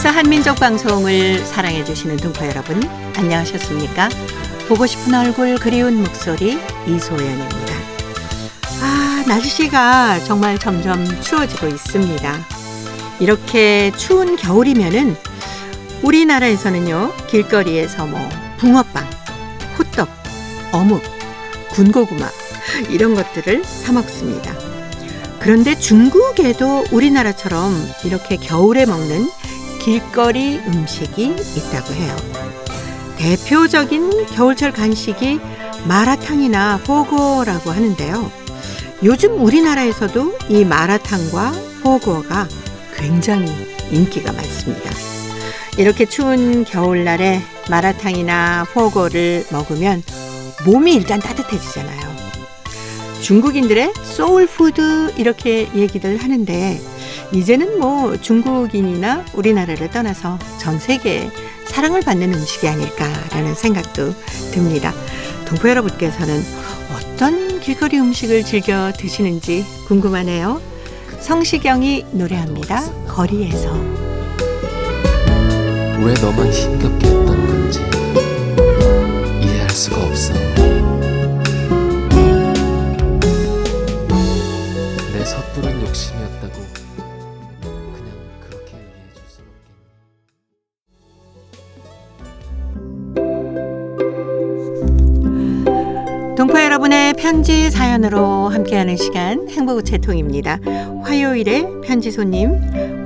KBS 한민족 방송을 사랑해 주시는 동포 여러분, 안녕하셨습니까? 보고 싶은 얼굴, 그리운 목소리, 이소연입니다. 날씨가 정말 점점 추워지고 있습니다. 이렇게 추운 겨울이면은 우리나라에서는요, 길거리에서 붕어빵, 호떡, 어묵, 군고구마 이런 것들을 사 먹습니다. 그런데 중국에도 우리나라처럼 이렇게 겨울에 먹는 길거리 음식이 있다고 해요. 대표적인 겨울철 간식이 마라탕이나 포거라고 하는데요. 요즘 우리나라에서도 이 마라탕과 포거가 굉장히 인기가 많습니다. 이렇게 추운 겨울날에 마라탕이나 포거를 먹으면 몸이 일단 따뜻해지잖아요. 중국인들의 소울푸드 이렇게 얘기들 하는데 이제는 중국인이나 우리나라를 떠나서 전 세계에 사랑을 받는 음식이 아닐까라는 생각도 듭니다. 동포 여러분께서는 어떤 길거리 음식을 즐겨 드시는지 궁금하네요. 성시경이 노래합니다. 거리에서. 왜 너만 힘겹게 했던 건지 이해할 수가 없어. 내 섣부른 욕심이었다고 그냥 그렇게 이해해 줄 수는 없겠네. 동포 여러분의 편지 사연으로 함께하는 시간 행복우체통입니다. 화요일에 편지 손님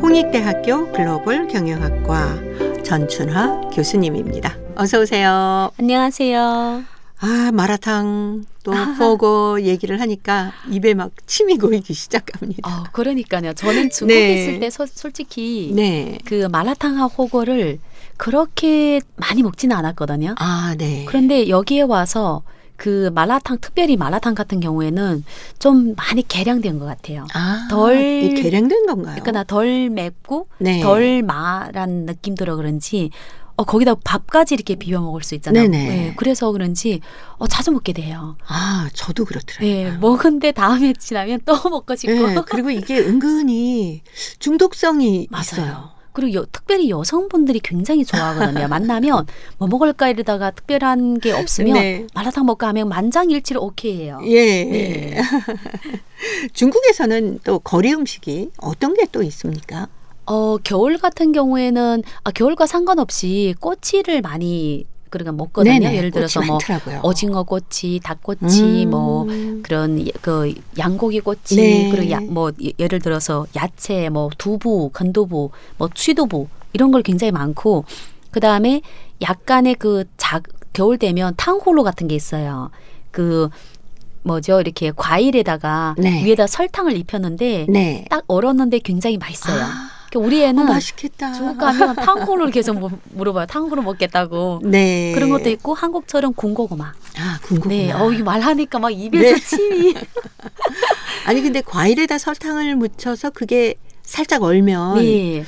홍익대학교 글로벌 경영학과 전춘화 교수님입니다. 어서 오세요. 안녕하세요. 마라탕 또 포거 얘기를 하니까 입에 막 침이 고이기 시작합니다. 그러니까요. 저는 중국에 네. 있을 때 솔직히 네. 그 마라탕하고 호거를 그렇게 많이 먹지는 않았거든요. 네. 그런데 여기에 와서 그 마라탕, 특별히 마라탕 같은 경우에는 좀 많이 개량된 것 같아요. 덜 개량된 건가요? 그러니까 덜 맵고 네. 덜 마란 느낌 들어 그런지 거기다 밥까지 이렇게 비벼 먹을 수 있잖아요. 네네. 네, 그래서 그런지 자주 먹게 돼요. 저도 그렇더라고요. 네, 먹은데 다음에 지나면 또 먹고 싶고. 네, 그리고 이게 은근히 중독성이 맞아요. 있어요. 그리고 특별히 여성분들이 굉장히 좋아하거든요. 만나면 뭐 먹을까 이러다가 특별한 게 없으면 네. 마라탕 먹까 하면 만장일치로 오케이예요. 예. 네. 중국에서는 또 거리 음식이 어떤 게 또 있습니까? 겨울 같은 경우에는 겨울과 상관없이 꼬치를 많이 그러니까 먹거든요. 네네, 예를 들어서 꼬치 많더라고요. 오징어 꼬치, 닭꼬치, 그런 그 양고기 꼬치, 네. 그리고 예를 들어서 야채, 두부, 건두부, 취두부 이런 걸 굉장히 많고 그 다음에 약간의 겨울 되면 탕후루 같은 게 있어요. 이렇게 과일에다가 네. 위에다 설탕을 입혔는데 네. 딱 얼었는데 굉장히 맛있어요. 우리 애는 맛있겠다. 중국 가면 탕후루를 계속 물어봐요. 탕후루 먹겠다고. 네. 그런 것도 있고 한국처럼 군고구마. 군고구마. 네, 이거 말하니까 막 입에서 네. 침이. 아니 근데 과일에다 설탕을 묻혀서 그게 살짝 얼면 네.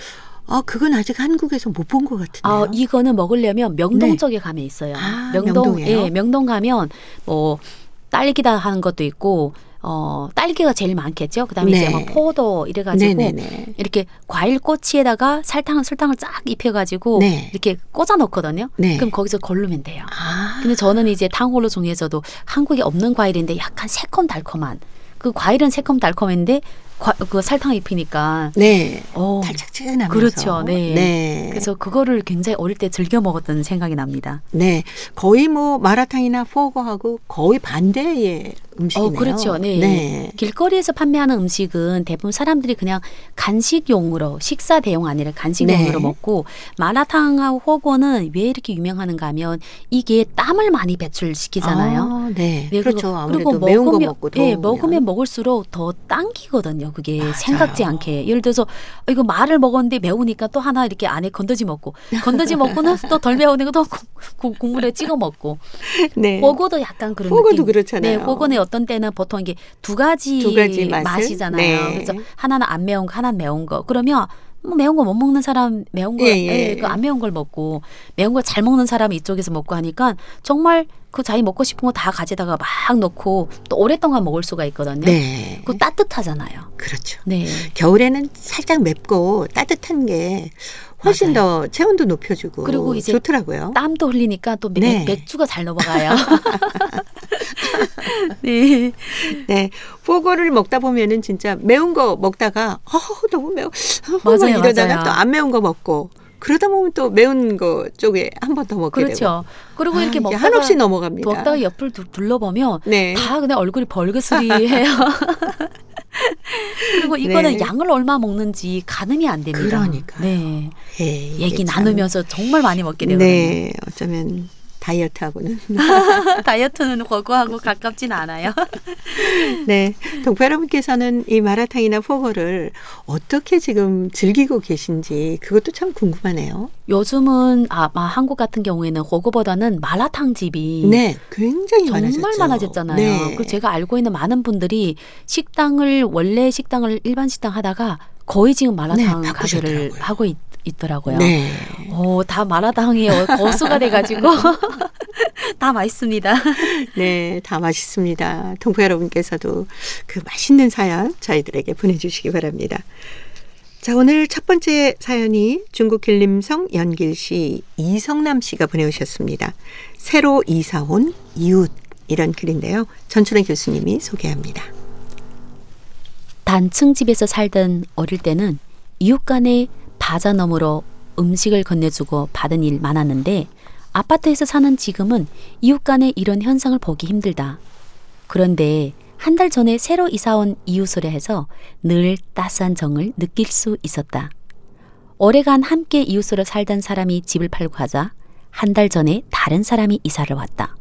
그건 아직 한국에서 못 본 것 같은데요. 이거는 먹으려면 명동 네. 쪽에 가면 있어요. 명동이에요? 예, 명동 가면 딸기다 하는 것도 있고 딸기가 제일 많겠죠. 그다음에 네. 이제 포도 이래가지고 네네네. 이렇게 과일 꼬치에다가 설탕을 쫙 입혀가지고 네. 이렇게 꽂아 놓거든요. 네. 그럼 거기서 고르면 돼요. 근데 저는 이제 탕후루 중에서도 한국에 없는 과일인데 약간 새콤달콤한 그 과일은 새콤달콤한데 그 설탕 입히니까 네. 달짝지근하면서. 그렇죠. 네. 네. 그래서 그거를 굉장히 어릴 때 즐겨 먹었던 생각이 납니다. 네. 거의 마라탕이나 포거하고 거의 반대의 음식이네요. 그렇죠. 네. 네. 길거리에서 판매하는 음식은 대부분 사람들이 그냥 간식용으로 식사 대용 아니라 간식용으로 네. 먹고 마라탕하고 호거는 왜 이렇게 유명한가 하면 이게 땀을 많이 배출시키잖아요. 네. 네, 그렇죠. 아무래도 그리고 매운 거 먹고 더우면. 먹으면 먹을수록 더 당기거든요. 그게 맞아요. 생각지 않게. 예를 들어서 이거 말을 먹었는데 매우니까 또 하나 이렇게 안에 건더지 먹고는 또 덜 매우니까 또 국물에 찍어 먹고. 네. 호거도 약간 그런 포거도 느낌. 그렇잖아요. 네, 호거는 어떤 때는 보통 이게 두 가지 맛이잖아요. 네. 그래서 하나는 안 매운 거, 하나는 매운 거. 그러면 매운 거 못 먹는 사람 매운 거, 그 안 매운 걸 먹고 매운 걸 잘 먹는 사람이 이쪽에서 먹고 하니까 정말 그 자기 먹고 싶은 거 다 가져다가 막 넣고 또 오랫동안 먹을 수가 있거든요. 네. 그거 따뜻하잖아요. 그렇죠. 네. 겨울에는 살짝 맵고 따뜻한 게 훨씬 맞아요. 더 체온도 높여주고 그리고 이제 좋더라고요. 땀도 흘리니까 또 네. 맥주가 잘 넘어가요. 네. 네, 포거를 먹다 보면은 진짜 매운 거 먹다가 너무 매워. 맞아요, 이러다가 맞아요. 또 안 매운 거 먹고 그러다 보면 또 매운 거 쪽에 한 번 더 먹게 되고. 그렇죠. 그리고 이렇게 이게 먹다가 한없이 넘어갑니다. 먹다가 옆을 둘러보면 네. 다 그냥 얼굴이 벌겋으리해요. 그리고 이거는 네. 양을 얼마 먹는지 가늠이 안 됩니다. 그러니까요. 네. 예, 이게 얘기 참. 나누면서 정말 많이 먹게 되거든요. 네, 어쩌면 다이어트하고는. 다이어트는 거부하고 가깝진 않아요. 네, 동포 여러분께서는 이 마라탕이나 포거를 어떻게 지금 즐기고 계신지 그것도 참 궁금하네요. 요즘은 한국 같은 경우에는 그거보다는 마라탕 집이 네, 굉장히 정말 많아졌죠. 많아졌잖아요. 네. 그 제가 알고 있는 많은 분들이 원래 식당을 일반 식당 하다가 거의 지금 마라탕 네, 가게를 바꾸셨더라고요. 하고 있더라고요. 네. 다 마라탕이 거수가 돼가지고 다 맛있습니다. 네, 다 맛있습니다. 동포 여러분께서도 그 맛있는 사연 저희들에게 보내주시기 바랍니다. 자, 오늘 첫 번째 사연이 중국 길림성 연길시 이성남 씨가 보내오셨습니다. 새로 이사 온 이웃, 이런 글인데요. 전춘혜 교수님이 소개합니다. 단층 집에서 살던 어릴 때는 이웃 간에 바자 너머로 음식을 건네주고 받은 일 많았는데 아파트에서 사는 지금은 이웃 간에 이런 현상을 보기 힘들다. 그런데 한 달 전에 새로 이사 온 이웃으로 해서 늘 따스한 정을 느낄 수 있었다. 오래간 함께 이웃으로 살던 사람이 집을 팔고 하자 한 달 전에 다른 사람이 이사를 왔다.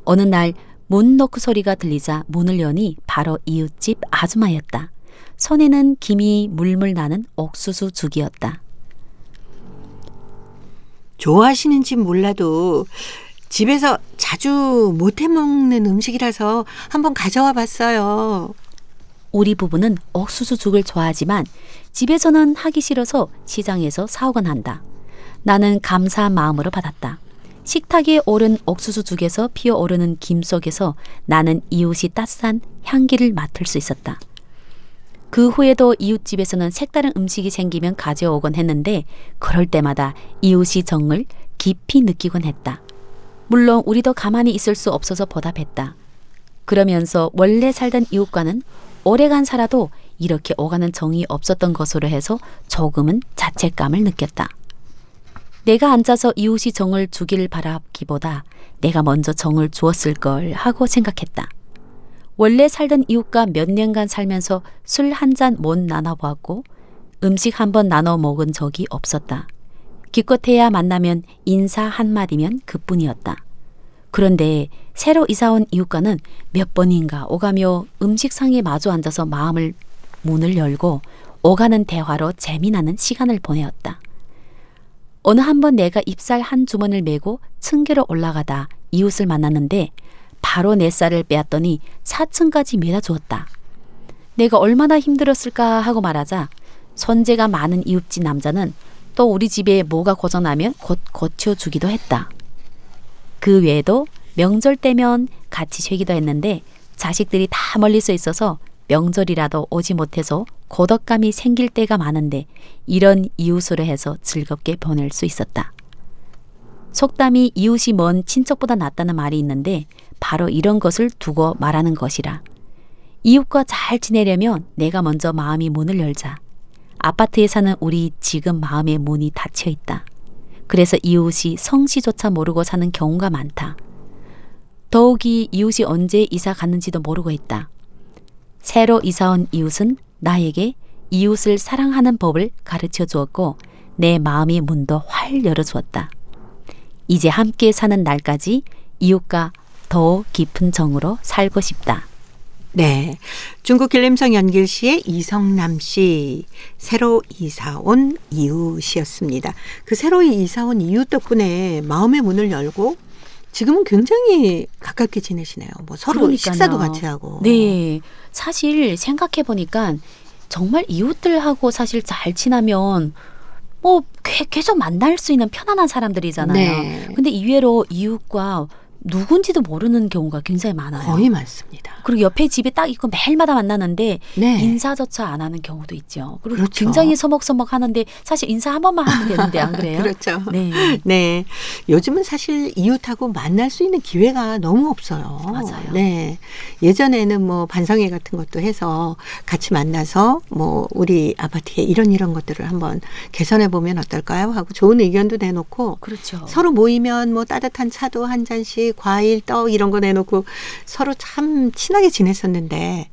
어느 날 문 노크 소리가 들리자 문을 여니 바로 이웃집 아줌마였다. 손에는 김이 물물 나는 옥수수 죽이었다. 좋아하시는지 몰라도 집에서 자주 못해 먹는 음식이라서 한번 가져와 봤어요. 우리 부부는 옥수수 죽을 좋아하지만 집에서는 하기 싫어서 시장에서 사오곤 한다. 나는 감사한 마음으로 받았다. 식탁에 오른 옥수수 죽에서 피어오르는 김 속에서 나는 이웃이 따스한 향기를 맡을 수 있었다. 그 후에도 이웃집에서는 색다른 음식이 생기면 가져오곤 했는데 그럴 때마다 이웃이 정을 깊이 느끼곤 했다. 물론 우리도 가만히 있을 수 없어서 보답했다. 그러면서 원래 살던 이웃과는 오래간 살아도 이렇게 오가는 정이 없었던 것으로 해서 조금은 자책감을 느꼈다. 내가 앉아서 이웃이 정을 주기를 바라기보다 내가 먼저 정을 주었을 걸 하고 생각했다. 원래 살던 이웃과 몇 년간 살면서 술 한 잔 못 나눠보았고 음식 한 번 나눠 먹은 적이 없었다. 기껏해야 만나면 인사 한마디면 그뿐이었다. 그런데 새로 이사온 이웃과는 몇 번인가 오가며 음식상에 마주 앉아서 문을 열고 오가는 대화로 재미나는 시간을 보내었다. 어느 한 번 내가 잎살 한 주머니를 메고 층계로 올라가다 이웃을 만났는데 바로 내 쌀을 빼앗더니 4층까지 매다 주었다. 내가 얼마나 힘들었을까 하고 말하자 손재가 많은 이웃집 남자는 또 우리 집에 뭐가 고장나면 곧 고쳐주기도 했다. 그 외에도 명절 때면 같이 쉬기도 했는데 자식들이 다 멀리서 있어서 명절이라도 오지 못해서 고독감이 생길 때가 많은데 이런 이웃으로 해서 즐겁게 보낼 수 있었다. 속담이 이웃이 먼 친척보다 낫다는 말이 있는데 바로 이런 것을 두고 말하는 것이라. 이웃과 잘 지내려면 내가 먼저 마음이 문을 열자. 아파트에 사는 우리 지금 마음의 문이 닫혀 있다. 그래서 이웃이 성씨조차 모르고 사는 경우가 많다. 더욱이 이웃이 언제 이사 갔는지도 모르고 있다. 새로 이사온 이웃은 나에게 이웃을 사랑하는 법을 가르쳐 주었고 내 마음의 문도 활 열어주었다. 이제 함께 사는 날까지 이웃과 더 깊은 정으로 살고 싶다. 네, 중국 길림성 연길시의 이성남 씨, 새로 이사 온 이웃이었습니다. 그 새로 이사 온 이웃 덕분에 마음의 문을 열고 지금은 굉장히 가깝게 지내시네요. 뭐 서로 그러니까요. 식사도 같이 하고. 네, 사실 생각해 보니까 정말 이웃들하고 사실 잘 지나면 뭐 계속 만날 수 있는 편안한 사람들이잖아요. 네. 근데 이외로 이웃과 누군지도 모르는 경우가 굉장히 많아요. 거의 많습니다. 그리고 옆에 집에 딱 있고 매일마다 만나는데 네. 인사조차 안 하는 경우도 있죠. 그리고 그렇죠. 굉장히 서먹서먹 하는데 사실 인사 한 번만 하면 되는데 안 그래요? 그렇죠. 네. 네. 요즘은 사실 이웃하고 만날 수 있는 기회가 너무 없어요. 맞아요. 네. 예전에는 뭐 반상회 같은 것도 해서 같이 만나서 뭐 우리 아파트에 이런 것들을 한번 개선해 보면 어떨까요? 하고 좋은 의견도 내놓고 그렇죠. 서로 모이면 뭐 따뜻한 차도 한 잔씩 과일, 떡 이런 거 내놓고 서로 참 친하게 지냈었는데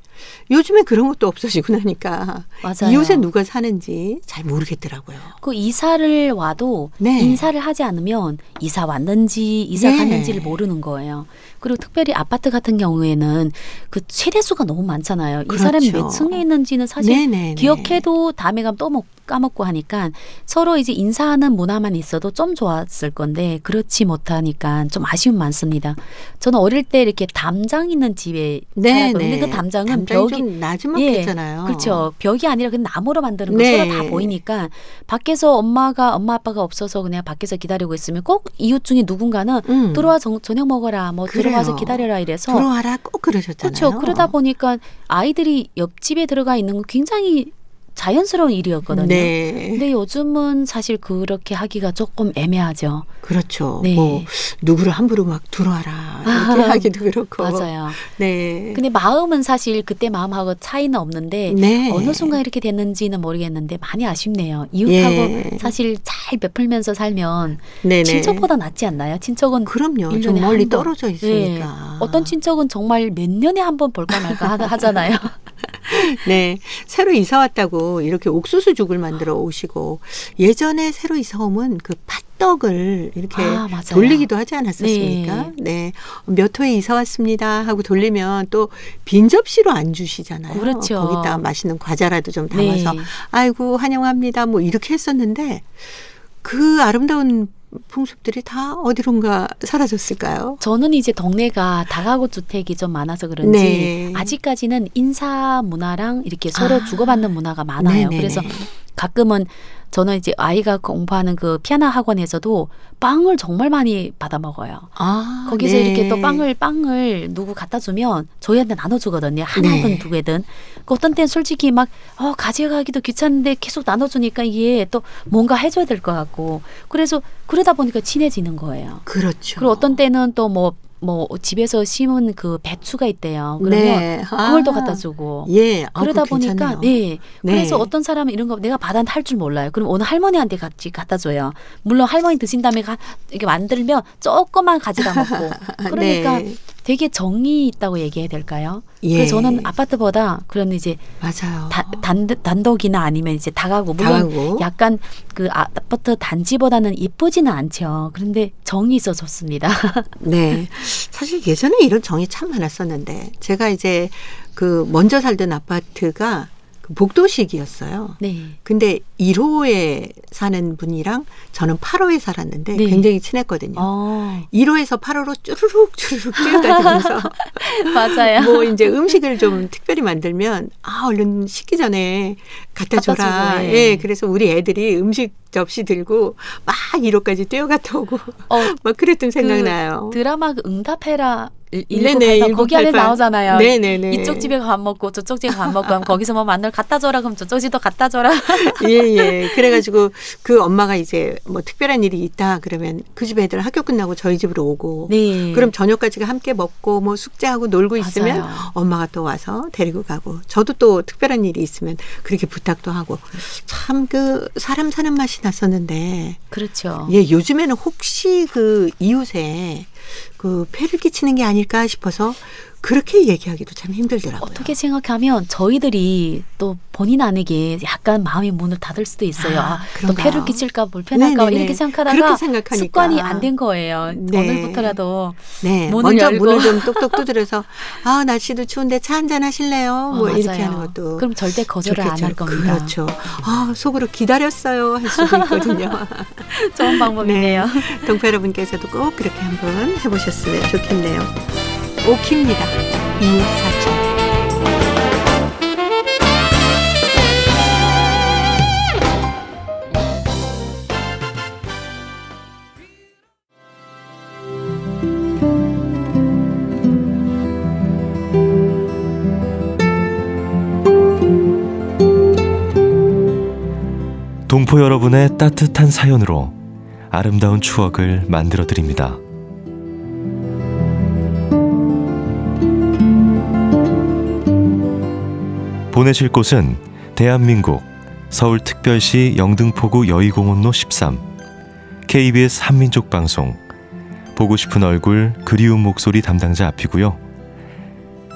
요즘에 그런 것도 없어지고 나니까 맞아요. 이웃에 누가 사는지 잘 모르겠더라고요. 그 이사를 와도 네. 인사를 하지 않으면 이사 왔는지 이사 네. 갔는지를 모르는 거예요. 그리고 특별히 아파트 같은 경우에는 그 세대수가 너무 많잖아요. 이 사람이 그렇죠. 몇 층에 있는지는 사실 네네네. 기억해도 다음에 가면 또 까먹고 하니까 서로 이제 인사하는 문화만 있어도 좀 좋았을 건데 그렇지 못하니까 좀 아쉬움 많습니다. 저는 어릴 때 이렇게 담장 있는 집에 살았거든요. 근데 그 담장은 벽이 좀 나지막했잖아요. 그렇죠. 벽이 아니라 그냥 나무로 만드는 거 네. 서로 다 보이니까 밖에서 엄마 아빠가 없어서 그냥 밖에서 기다리고 있으면 꼭 이웃 중에 누군가는 들어와 저녁 먹어라 뭐 그래요. 들어와서 기다려라 이래서 들어와라 꼭 그러셨잖아요. 그렇죠. 그러다 보니까 아이들이 옆집에 들어가 있는 건 굉장히 자연스러운 일이었거든요. 네. 근데 요즘은 사실 그렇게 하기가 조금 애매하죠. 그렇죠. 네. 뭐 누구를 함부로 막 들어와라 이렇게 하기도 그렇고. 맞아요. 네. 근데 마음은 사실 그때 마음하고 차이는 없는데 네. 어느 순간 이렇게 됐는지는 모르겠는데 많이 아쉽네요. 이웃하고 예. 사실 잘 베풀면서 살면 네네. 친척보다 낫지 않나요? 친척은 그럼요. 1년에 좀 한 멀리 번. 떨어져 네. 있으니까. 어떤 친척은 정말 몇 년에 한 번 볼까 말까 하잖아요. 네. 새로 이사 왔다고 이렇게 옥수수죽을 만들어 오시고 예전에 새로 이사 오면 그 팥떡을 이렇게 맞아요. 돌리기도 하지 않았었습니까? 네. 몇 호에 이사 왔습니다 하고 돌리면 또 빈 접시로 안 주시잖아요. 그렇죠. 거기다가 맛있는 과자라도 좀 담아서 네. 아이고 환영합니다 뭐 이렇게 했었는데 그 아름다운 풍습들이 다 어디론가 사라졌을까요? 저는 이제 동네가 다가구 주택이 좀 많아서 그런지 네. 아직까지는 인사 문화랑 이렇게 서로 주고받는 문화가 많아요. 네네네. 그래서 가끔은 저는 이제 아이가 공부하는 그 피아노 학원에서도 빵을 정말 많이 받아 먹어요. 거기서 네. 이렇게 또 빵을 누구 갖다 주면 저희한테 나눠주거든요. 하나든 네. 두 개든. 그 어떤 때는 솔직히 막 가져가기도 귀찮은데 계속 나눠주니까 이게 또 뭔가 해줘야 될 것 같고. 그래서 그러다 보니까 친해지는 거예요. 그렇죠. 그리고 어떤 때는 또 뭐 집에서 심은 그 배추가 있대요. 그러면 네. 그걸 또 갖다 주고. 예. 그러다 그거 보니까 괜찮네요. 네. 그래서 네. 어떤 사람은 이런 거 내가 받아 할 줄 몰라요. 그럼 어느 할머니한테 같이 갖다 줘요. 물론 할머니 드신 다음에 이렇게 만들면 조금만 가져다 먹고. 그러니까 네. 되게 정이 있다고 얘기해야 될까요? 예. 그래서 저는 아파트보다 그런 이제 맞아요. 단독이나 아니면 이제 다가구 물론 다가구. 약간 그 아파트 단지보다는 이쁘지는 않죠. 그런데 정이 있어 좋습니다. 네. 사실 예전에 이런 정이 참 많았었는데 제가 이제 그 먼저 살던 아파트가 그 복도식이었어요. 네. 근데 1호에 사는 분이랑 저는 8호에 살았는데 네. 굉장히 친했거든요. 1호에서 8호로 쭈르륵 뛰어다니면서 맞아요. 뭐 이제 음식을 좀 특별히 만들면 얼른 식기 전에 갖다 줘라. 주고, 예. 그래서 우리 애들이 음식 접시 들고 막 1호까지 뛰어갔다 오고 막 그랬던 생각나요. 드라마 그 응답해라 네네, 1988 거기 안에 1988. 나오잖아요. 네네네. 이쪽 집에 밥 먹고 저쪽 집에 밥 먹고 하면 거기서 뭐 마늘 갖다 줘라 그럼 저쪽 집도 갖다 줘라. 예. 그래가지고 그 엄마가 이제 뭐 특별한 일이 있다 그러면 그 집 애들 학교 끝나고 저희 집으로 오고 네. 그럼 저녁까지 함께 먹고 뭐 숙제하고 놀고 있으면 맞아요. 엄마가 또 와서 데리고 가고 저도 또 특별한 일이 있으면 그렇게 부탁도 하고 참 그 사람 사는 맛이 났었는데 그렇죠. 예, 요즘에는 혹시 그 이웃에 그 폐를 끼치는 게 아닐까 싶어서 그렇게 얘기하기도 참 힘들더라고요. 어떻게 생각하면 저희들이 또 본인 아니게 약간 마음의 문을 닫을 수도 있어요. 또 그런가요? 폐를 끼칠까 불편할까 네네네. 이렇게 생각하다가 그렇게 생각하니까. 습관이 안 된 거예요. 네. 오늘부터라도 네, 문을 먼저 열고. 문을 좀 똑똑 두드려서 날씨도 추운데 차 한잔 하실래요? 뭐 이렇게 맞아요. 하는 것도 그럼 절대 거절을 안 할 좋겠죠. 겁니다. 그렇죠. 속으로 기다렸어요 할 수도 있거든요. 좋은 방법이네요. 동포 여러분께서도 꼭 그렇게 한번 해보셨으면 좋겠네요. 오키입니다. 이웃 사촌. 동포 여러분의 따뜻한 사연으로 아름다운 추억을 만들어 드립니다. 보내실 곳은 대한민국 서울특별시 영등포구 여의공원로 13 KBS 한민족방송 보고 싶은 얼굴 그리운 목소리 담당자 앞이고요.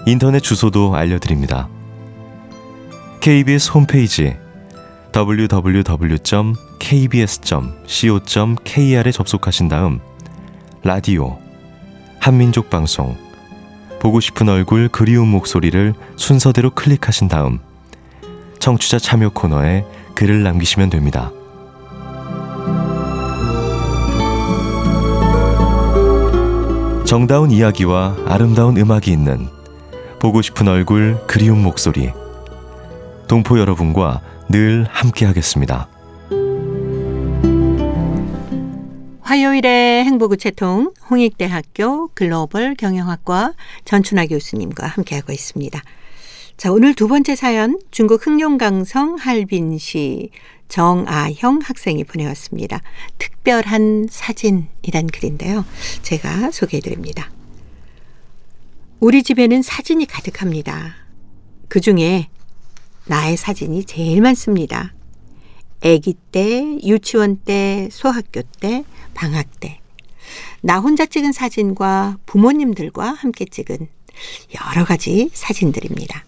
인터넷 주소도 알려드립니다. KBS 홈페이지 www.kbs.co.kr에 접속하신 다음 라디오, 한민족방송, 보고 싶은 얼굴 그리운 목소리를 순서대로 클릭하신 다음 청취자 참여 코너에 글을 남기시면 됩니다. 정다운 이야기와 아름다운 음악이 있는 보고 싶은 얼굴 그리운 목소리, 동포 여러분과 늘 함께하겠습니다. 화요일의 행복우체통 홍익대학교 글로벌 경영학과 전춘아 교수님과 함께하고 있습니다. 자, 오늘 두 번째 사연 중국 흑룡강성 할빈시 정아형 학생이 보내왔습니다. 특별한 사진이란 글인데요. 제가 소개해드립니다. 우리 집에는 사진이 가득합니다. 그중에 나의 사진이 제일 많습니다. 아기 때, 유치원 때, 소학교 때, 방학 때. 나 혼자 찍은 사진과 부모님들과 함께 찍은 여러 가지 사진들입니다.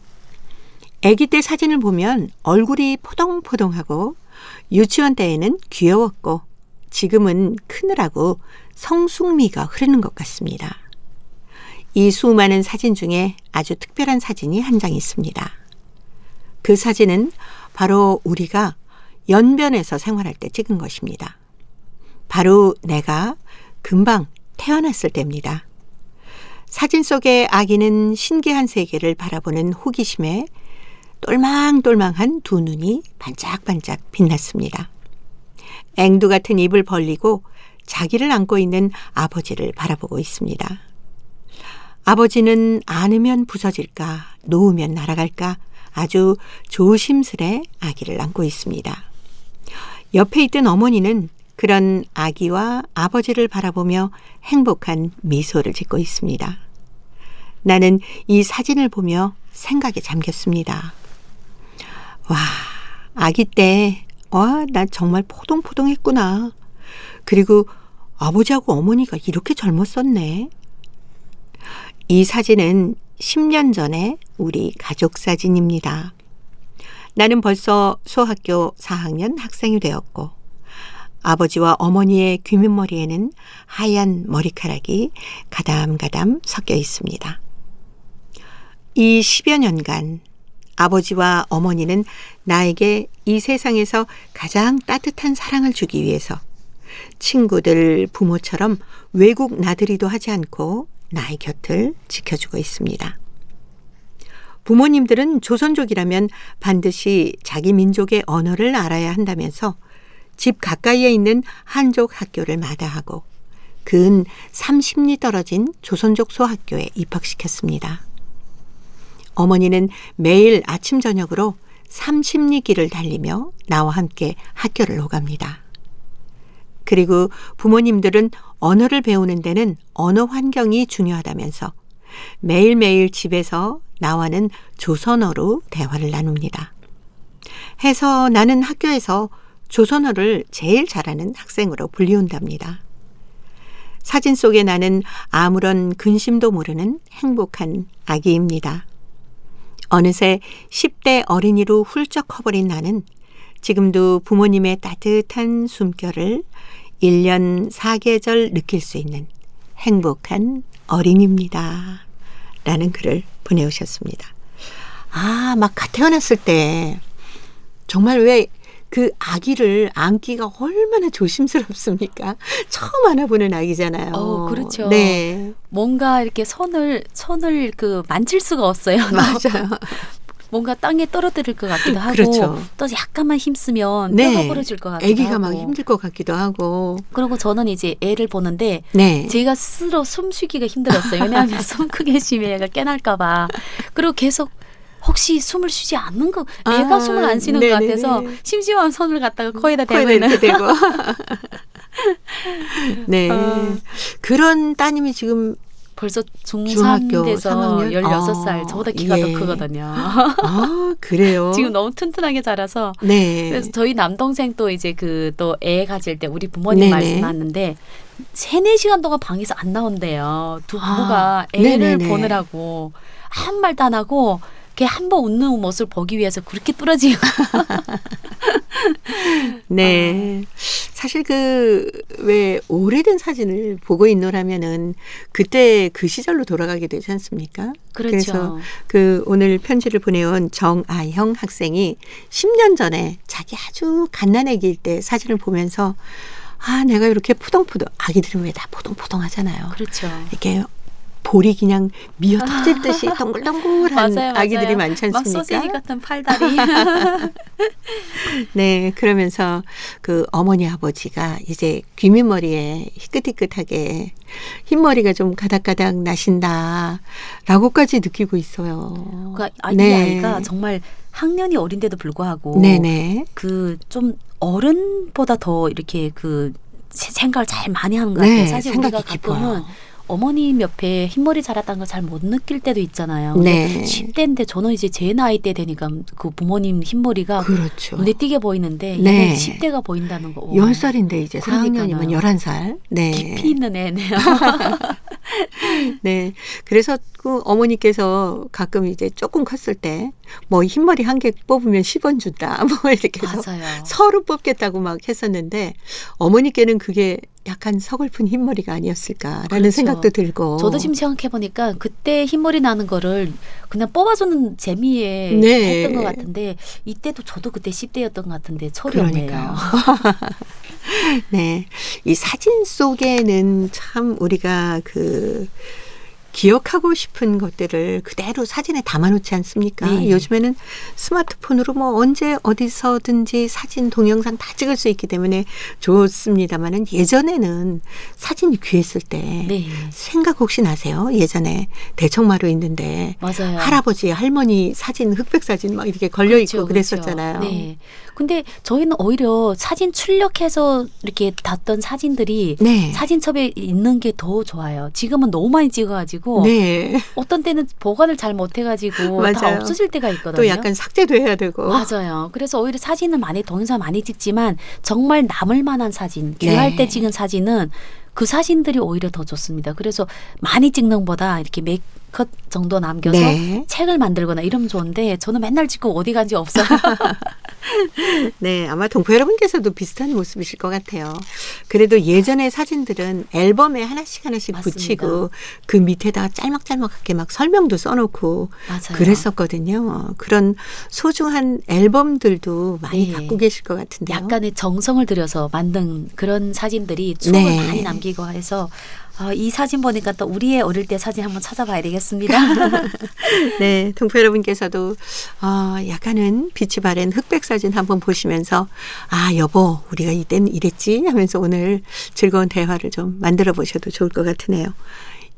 아기 때 사진을 보면 얼굴이 포동포동하고 유치원 때에는 귀여웠고 지금은 크느라고 성숙미가 흐르는 것 같습니다. 이 수많은 사진 중에 아주 특별한 사진이 한 장 있습니다. 그 사진은 바로 우리가 연변에서 생활할 때 찍은 것입니다. 바로 내가 금방 태어났을 때입니다. 사진 속의 아기는 신기한 세계를 바라보는 호기심에 똘망똘망한 두 눈이 반짝반짝 빛났습니다. 앵두 같은 입을 벌리고 자기를 안고 있는 아버지를 바라보고 있습니다. 아버지는 안으면 부서질까, 놓으면 날아갈까 아주 조심스레 아기를 안고 있습니다. 옆에 있던 어머니는 그런 아기와 아버지를 바라보며 행복한 미소를 짓고 있습니다. 나는 이 사진을 보며 생각에 잠겼습니다. 와, 아기 때, 나 정말 포동포동했구나. 그리고 아버지하고 어머니가 이렇게 젊었었네. 이 사진은 10년 전에 우리 가족 사진입니다. 나는 벌써 소학교 4학년 학생이 되었고 아버지와 어머니의 귀밑머리에는 하얀 머리카락이 가담가담 섞여 있습니다. 이 10여 년간 아버지와 어머니는 나에게 이 세상에서 가장 따뜻한 사랑을 주기 위해서 친구들, 부모처럼 외국 나들이도 하지 않고 나의 곁을 지켜주고 있습니다. 부모님들은 조선족이라면 반드시 자기 민족의 언어를 알아야 한다면서 집 가까이에 있는 한족 학교를 마다하고 근 30리 떨어진 조선족 소학교에 입학시켰습니다. 어머니는 매일 아침 저녁으로 30리 길을 달리며 나와 함께 학교를 오갑니다. 그리고 부모님들은 언어를 배우는 데는 언어 환경이 중요하다면서 매일매일 집에서 나와는 조선어로 대화를 나눕니다. 해서 나는 학교에서 조선어를 제일 잘하는 학생으로 불리운답니다. 사진 속의 나는 아무런 근심도 모르는 행복한 아기입니다. 어느새 10대 어린이로 훌쩍 커버린 나는 지금도 부모님의 따뜻한 숨결을 1년 4계절 느낄 수 있는 행복한 어린이입니다. 라는 글을 보내오셨습니다. 막 태어났을 때 정말 왜 그 아기를 안기가 얼마나 조심스럽습니까? 처음 안아보는 아기잖아요. 그렇죠. 네. 뭔가 이렇게 손을 만질 수가 없어요. 맞아요. 뭔가 땅에 떨어뜨릴 것 같기도 하고 그렇죠. 또 약간만 힘쓰면 네. 뼈가 부러질 것 같기도 아기가 하고. 막 힘들 것 같기도 하고. 그리고 저는 이제 애를 보는데 네. 제가 스스로 숨쉬기가 힘들었어요. 왜냐하면 숨 크게 쉬면 애가 깨날까 봐. 그리고 계속 혹시 숨을 쉬지 않는 거 애가 아, 숨을 안 쉬는 것 네네네. 같아서 심심하면 손을 갖다가 코에다 코에다 대고 이렇게 대고. 네. 어. 그런 따님이 지금 벌써 중학교 중3 돼서 3학년? 16살. 저보다 키가 예. 더 크거든요. 그래요. 지금 너무 튼튼하게 자라서. 네. 그래서 저희 남동생 또 이제 그 또 애 가질 때 우리 부모님 네네. 말씀 왔는데 3-4시간 동안 방에서 안 나온대요. 두 부부가 아, 애를 네네네. 보느라고 한 말도 안 하고 걔 한 번 웃는 모습을 보기 위해서 그렇게 뚫어지고. 네. 사실 그 왜 오래된 사진을 보고 있노라면은 그때 그 시절로 돌아가게 되지 않습니까? 그렇죠. 그래서 그 오늘 편지를 보내온 정아형 학생이 10년 전에 자기 아주 갓난아기일 때 사진을 보면서 아, 내가 이렇게 푸동푸동, 아기들은 왜 다 포동포동하잖아요. 그렇죠. 이렇게 볼이 그냥 미어 터질 듯이 동글동글한 맞아요, 아기들이 맞아요. 많지 막 않습니까? 소시지 같은 팔다리. 네, 그러면서 그 어머니 아버지가 이제 귀밑머리에 희끗희끗하게 흰머리가 좀 가닥가닥 나신다라고까지 느끼고 있어요. 그러니까 이 네. 아이가 정말 학년이 어린데도 불구하고 네네. 그 좀 어른보다 더 이렇게 그 생각을 잘 많이 하는 것 네, 같아요. 사실 우리가 생각이 가끔은 깊어요. 어머님 옆에 흰머리 자랐다는 걸 잘 못 느낄 때도 있잖아요. 근데 네. 10대인데 저는 이제 제 나이 때 되니까 그 부모님 흰머리가 그렇죠. 눈에 띄게 보이는데 네. 얘는 10대가 보인다는 거. 10살인데 이제 그러니까요. 4학년이면 11살. 네. 깊이 있는 애네요. 네. 그래서 그 어머니께서 가끔 이제 조금 컸을 때 뭐 흰머리 한 개 뽑으면 10원 준다. 뭐 이렇게 해서 맞아요. 서로 뽑겠다고 막 했었는데 어머니께는 그게 약간 서글픈 흰머리가 아니었을까라는 그렇죠. 생각도 들고. 저도 지금 생각해 보니까 그때 흰머리 나는 거를 그냥 뽑아주는 재미에 네. 했던 것 같은데 이때도 저도 그때 10대였던 것 같은데 철이 그러니까요. 없네요. 네. 이 사진 속에는 참 우리가 그 기억하고 싶은 것들을 그대로 사진에 담아놓지 않습니까? 네. 요즘에는 스마트폰으로 뭐 언제 어디서든지 사진, 동영상 다 찍을 수 있기 때문에 좋습니다만은 예전에는 사진이 귀했을 때 네. 생각 혹시 나세요? 예전에 대청마루 있는데 맞아요. 할아버지, 할머니 사진, 흑백 사진 막 이렇게 걸려 있고 그렇죠, 그랬었잖아요. 그렇죠. 네. 근데 저희는 오히려 사진 출력해서 이렇게 땄던 사진들이 네. 사진첩에 있는 게 더 좋아요. 지금은 너무 많이 찍어가지고 네. 어떤 때는 보관을 잘 못해가지고 다 맞아요. 없어질 때가 있거든요. 또 약간 삭제도 해야 되고. 맞아요. 그래서 오히려 사진을 많이 동영상 많이 찍지만 정말 남을 만한 사진, 귀할 네. 때 찍은 사진은 그 사진들이 오히려 더 좋습니다. 그래서 많이 찍는 것보다 이렇게 몇 컷 정도 남겨서 네. 책을 만들거나 이러면 좋은데 저는 맨날 찍고 어디 간지 없어요. 네, 아마 동포 여러분께서도 비슷한 모습이실 것 같아요. 그래도 예전의 사진들은 앨범에 하나씩 맞습니다. 붙이고 그 밑에다가 짤막짤막하게 막 설명도 써놓고 맞아요. 그랬었거든요. 그런 소중한 앨범들도 많이 네. 갖고 계실 것 같은데요. 약간의 정성을 들여서 만든 그런 사진들이 추억을 네. 많이 남기고 해서 이 사진 보니까 또 우리의 어릴 때 사진 한번 찾아봐야 되겠습니다. 네, 동포 여러분께서도 약간은 빛이 바랜 흑백 사진 한번 보시면서 여보 우리가 이때는 이랬지 하면서 오늘 즐거운 대화를 좀 만들어 보셔도 좋을 것 같으네요.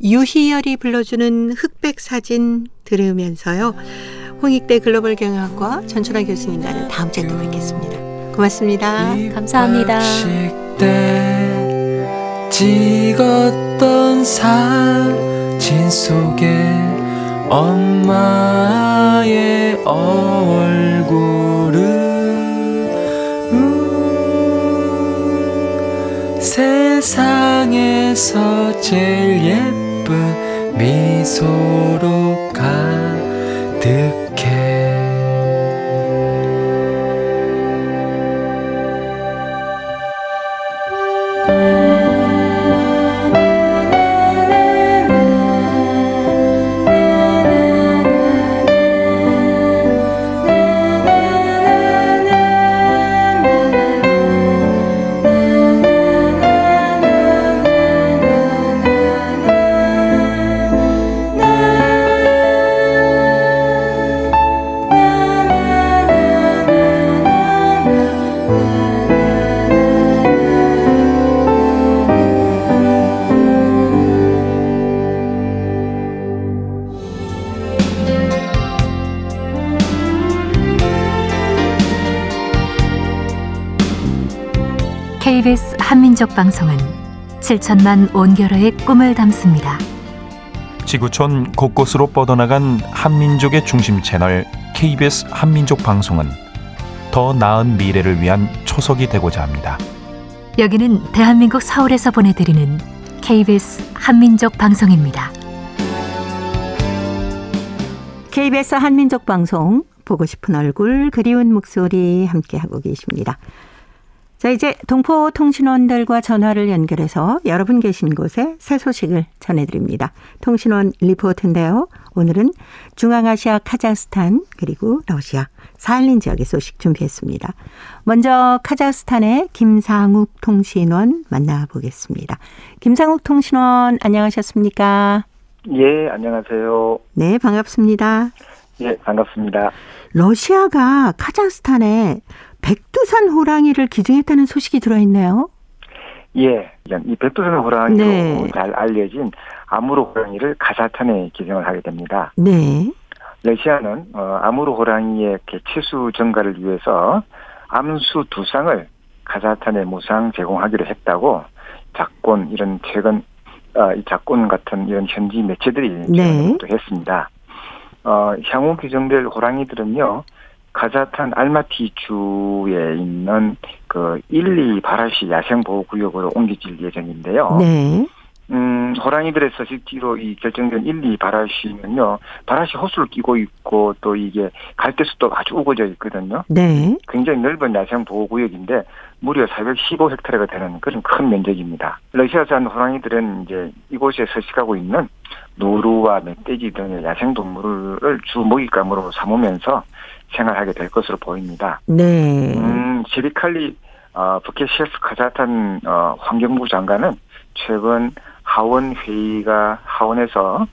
유희열이 불러주는 흑백 사진 들으면서요. 홍익대 글로벌 경영학과 전철아 교수님과는 다음 주에 또 뵙겠습니다. 고맙습니다. 감사합니다. 찍었던 사진 속에 엄마의 얼굴은 세상에서 제일 예쁜 미소로 가득해. KBS 한민족 방송은 7천만 온결어의 꿈을 담습니다. 지구촌 곳곳으로 뻗어나간 한민족의 중심 채널 KBS 한민족 방송은 더 나은 미래를 위한 초석이 되고자 합니다. 여기는 대한민국 서울에서 보내드리는 KBS 한민족 방송입니다. KBS 한민족 방송 보고 싶은 얼굴 그리운 목소리 함께하고 계십니다. 자, 이제 동포통신원들과 전화를 연결해서 여러분 계신 곳에 새 소식을 전해드립니다. 통신원 리포트인데요. 오늘은 중앙아시아 카자흐스탄 그리고 러시아 사할린 지역의 소식 준비했습니다. 먼저 카자흐스탄의 김상욱 통신원 만나보겠습니다. 김상욱 통신원 안녕하셨습니까? 예, 안녕하세요. 네, 반갑습니다. 예, 반갑습니다. 러시아가 카자흐스탄에 백두산 호랑이를 기증했다는 소식이 들어있네요. 예, 이 백두산 호랑이로 네. 잘 알려진 아무르 호랑이를 카자흐스탄에 기증을 하게 됩니다. 네. 러시아는 아무르 호랑이의 개체수 증가를 위해서 암수 2쌍을 카자흐스탄에 무상 제공하기로 했다고 작권 이런 최근 이 작권 같은 이런 현지 매체들이 네. 또 했습니다. 향후 규정될 호랑이들은요, 카자흐스탄 알마티 주에 있는 그 1, 2 바라시 야생보호구역으로 옮겨질 예정인데요. 네. 호랑이들의 서식지로 이 결정된 1, 2 바라시는요, 바라시 호수를 끼고 있고 또 이게 갈대숲도 아주 우거져 있거든요. 네. 굉장히 넓은 야생보호구역인데 무려 415헥타르가 되는 그런 큰 면적입니다. 러시아산 호랑이들은 이제 이곳에 서식하고 있는 노루와 멧돼지 등의 야생동물을 주 먹잇감으로 삼으면서 생활하게 될 것으로 보입니다. 네. 제리칼리 부케셰프 카자흐스탄 환경부 장관은 최근 하원 회의가 하원에서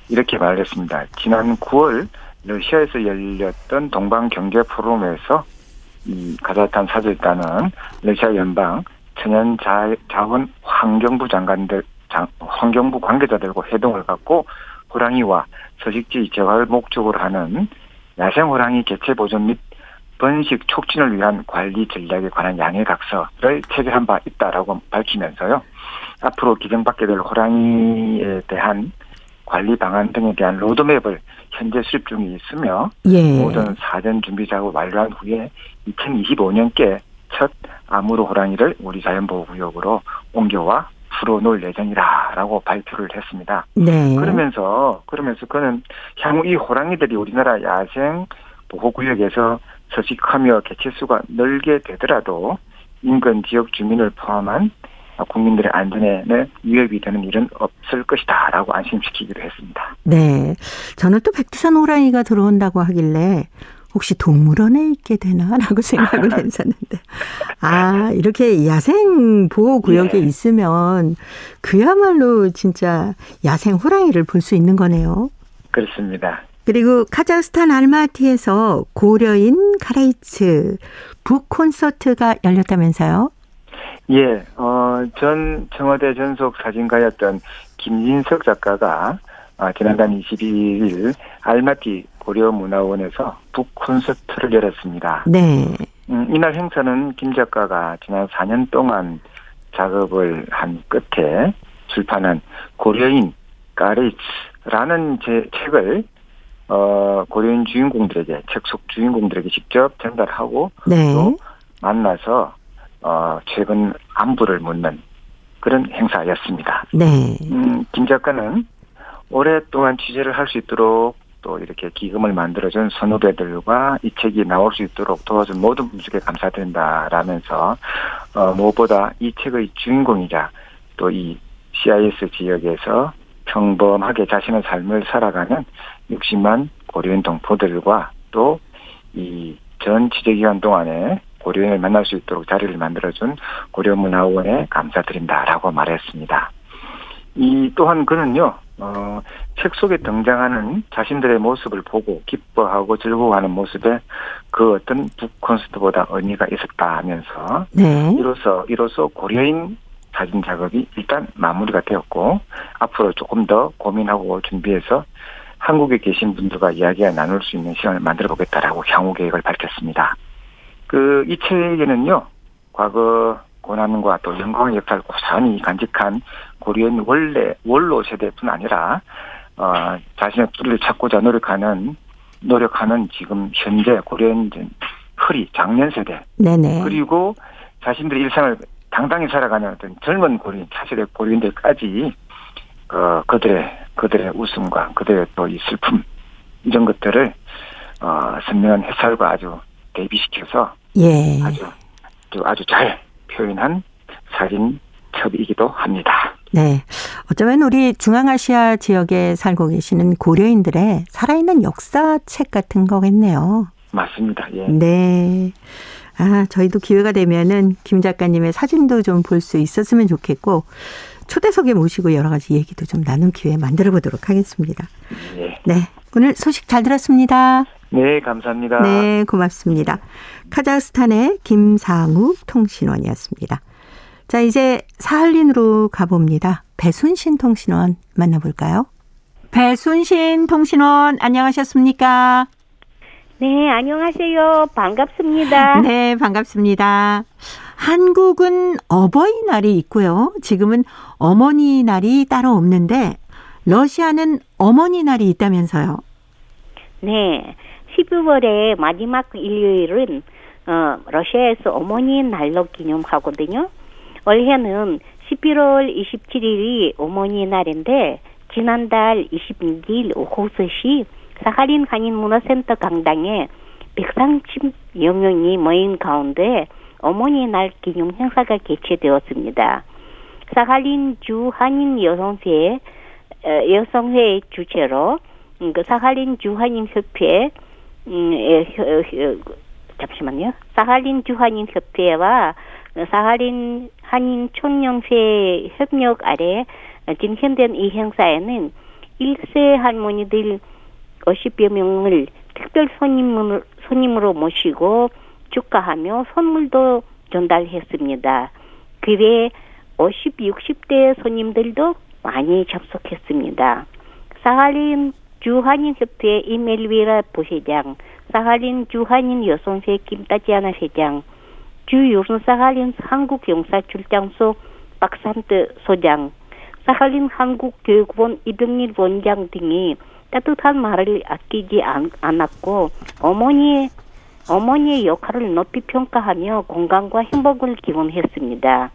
이렇게 말했습니다. 지난 9월 러시아에서 열렸던 동방 경제 포럼에서 이 카자흐스탄 사절단은 러시아 연방 천연 자원 환경부 장관들 환경부 관계자들과 회동을 갖고 호랑이와 서식지 재활 목적으로 하는 야생 호랑이 개체 보존 및 번식 촉진을 위한 관리 전략에 관한 양해 각서를 체결한 바 있다라고 밝히면서요. 앞으로 기증받게 될 호랑이에 대한 관리 방안 등에 대한 로드맵을 현재 수립 중에 있으며 예. 모든 사전 준비 작업을 완료한 후에 2025년께 첫 아무르 호랑이를 우리 자연보호구역으로 옮겨와 풀어놓을 예정이라고 발표를 했습니다. 네. 그러면서 그는 향후 이 호랑이들이 우리나라 야생 보호구역에서 서식하며 개체수가 늘게 되더라도 인근 지역 주민을 포함한 국민들의 안전에 위협이 되는 일은 없을 것이다라고 안심시키기로 했습니다. 네. 저는 또 백두산 호랑이가 들어온다고 하길래 혹시 동물원에 있게 되나라고 생각을 했었는데 이렇게 야생 보호구역에 예. 있으면 그야말로 진짜 야생 호랑이를 볼 수 있는 거네요. 그렇습니다. 그리고 카자흐스탄 알마티에서 고려인 카라이츠 북 콘서트가 열렸다면서요? 예, 전 청와대 전속 사진가였던 김진석 작가가 지난달 22일 알마티 고려문화원에서 북 콘서트를 열었습니다. 네. 이날 행사는 김 작가가 지난 4년 동안 작업을 한 끝에 출판한 고려인 카레이츠라는 책을 고려인 주인공들에게 책 속 주인공들에게 직접 전달하고 네. 또 만나서 최근 안부를 묻는 그런 행사였습니다. 네. 김 작가는 오랫동안 취재를 할 수 있도록 또 이렇게 기금을 만들어준 선후배들과 이 책이 나올 수 있도록 도와준 모든 분들께 감사드린다라면서 무엇보다 이 책의 주인공이자 또 이 CIS 지역에서 평범하게 자신의 삶을 살아가는 60만 고려인 동포들과 또 이 전 취재기간 동안에 고려인을 만날 수 있도록 자리를 만들어준 고려문화원에 감사드린다라고 말했습니다. 또한 그는요, 책 속에 등장하는 자신들의 모습을 보고 기뻐하고 즐거워하는 모습에 그 어떤 북 콘서트보다 의미가 있었다 하면서 네. 이로써 고려인 사진 작업이 일단 마무리가 되었고 앞으로 조금 더 고민하고 준비해서 한국에 계신 분들과 이야기가 나눌 수 있는 시간을 만들어 보겠다라고 향후 계획을 밝혔습니다. 이 책에는요, 과거 고난과 또 영광의 역사를 고스란히 간직한 고려인 원로 세대뿐 아니라 자신의 뿌리를 찾고자 노력하는 지금 현재 고려인 허리 장년 세대 네네. 그리고 자신들의 일상을 당당히 살아가는 어떤 젊은 고려인 차세대 고려인들까지 그들의 웃음과 그들의 또 이 슬픔 이런 것들을 선명한 해설과 아주 대비시켜서 예. 아주 잘 표현한 사진첩이기도 합니다. 네. 어쩌면 우리 중앙아시아 지역에 살고 계시는 고려인들의 살아있는 역사책 같은 거겠네요. 맞습니다. 예. 네. 저희도 기회가 되면은 김 작가님의 사진도 좀 볼 수 있었으면 좋겠고 초대석에 모시고 여러 가지 얘기도 좀 나눌 기회 만들어 보도록 하겠습니다. 예. 네. 오늘 소식 잘 들었습니다. 네, 감사합니다. 네, 고맙습니다. 카자흐스탄의 김상욱 통신원이었습니다. 자, 이제 사할린으로 가봅니다. 배순신 통신원 만나볼까요? 배순신 통신원 안녕하셨습니까? 네, 안녕하세요. 반갑습니다. 네, 반갑습니다. 한국은 어버이날이 있고요. 지금은 어머니날이 따로 없는데 러시아는 어머니날이 있다면서요. 네, 12월의 마지막 일요일은 러시아에서 어머니날로 기념하거든요. 올해는 11월 27일이 어머니날인데 지난달 26일 오후 3시 사하린 한인문화센터 강당에 130여 명이 모인 가운데 어머니날 기념 행사가 개최되었습니다. 사할린 주 한인 여성회의 주최로 사할린 주 한인 협회 사할린 주 한인 협회와 사할린 한인 총연회 협력 아래 진행된 이 행사에는 1세 할머니들 50여 명을 특별 손님으로 모시고 축하하며 선물도 전달했습니다. 그 외에 50, 60대 손님들도 많이 접속했습니다. 사할린 주한인협회 이멜위라 부회장, 사할린 주한인 여성회 김따지아나 회장, 주요순 사할린 한국용사출장소 박산트 소장, 사할린 한국교육원 이병일 원장 등이 따뜻한 말을 아끼지 않았고 어머니의 역할을 높이 평가하며 건강과 행복을 기원했습니다.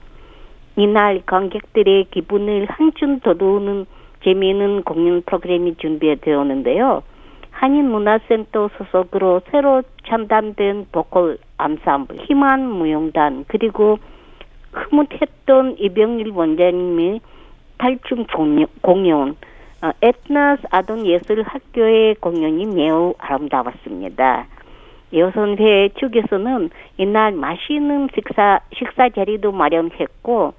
이날 관객들의 기분을 한층 돋우는 재미있는 공연 프로그램이 준비되었는데요. 한인문화센터 소속으로 새로 창단된 보컬 암삼블, 희만 무용단, 그리고 흐뭇했던 이병일 원장님의 탈춤 공연, 에트나스 아동예술학교의 공연이 매우 아름다웠습니다. 여성회 측에서는 이날 맛있는 식사 자리도 마련했고